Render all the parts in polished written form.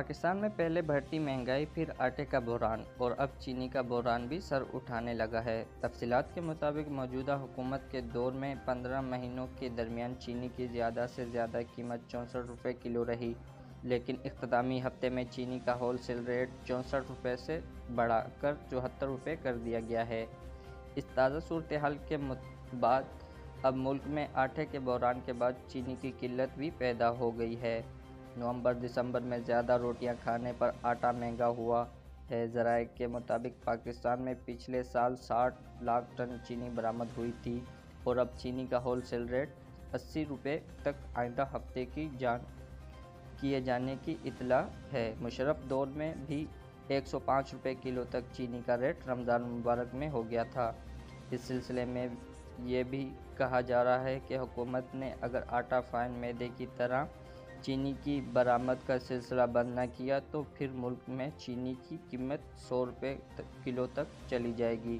पाकिस्तान में पहले बढ़ती महंगाई, फिर आटे का बहरान और अब चीनी का बहरान भी सर उठाने लगा है। तफसीलात के मुताबिक मौजूदा हुकूमत के दौर में 15 महीनों के दरमियान चीनी की ज़्यादा से ज़्यादा कीमत 64 रुपये किलो रही, लेकिन इख्तितामी हफ्ते में चीनी का होल सेल रेट 64 रुपये से बढ़ाकर 74 रुपये कर दिया गया है। इस ताज़ा सूरत हाल के बाद अब मुल्क में आटे के बहरान के बाद चीनी की किल्लत भी पैदा हो गई है। नवंबर-दिसंबर में ज़्यादा रोटियां खाने पर आटा महंगा हुआ है। ज़राए के मुताबिक पाकिस्तान में पिछले साल 60 लाख टन चीनी बरामद हुई थी और अब चीनी का होल सेल रेट 80 रुपये तक आइंदा हफ्ते की किए जाने की इतला है। मुशर्रफ दौर में भी 105 रुपये किलो तक चीनी का रेट रमज़ान मुबारक में हो गया था। इस सिलसिले में ये भी कहा जा रहा है कि हुकूमत ने अगर आटा फाइन मैदे की तरह चीनी की बरामद का सिलसिला बंद न किया तो फिर मुल्क में चीनी की कीमत 100 रुपये किलो तक चली जाएगी।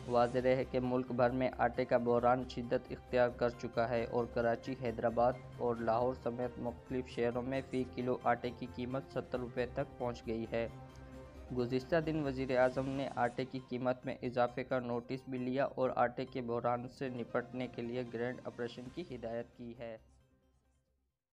वाज़ेह है कि मुल्क भर में आटे का बहरान शिद्दत इख्तियार कर चुका है और कराची, हैदराबाद और लाहौर समेत मुख्तलिफ शहरों में फ़ी किलो आटे की कीमत 70 रुपये तक पहुँच गई है। गुज़िश्ता दिन वज़ीर आज़म ने आटे की कीमत में इजाफे का नोटिस भी लिया और आटे के बहरान से निपटने के लिए ग्रैंड ऑपरेशन की हिदायत की है।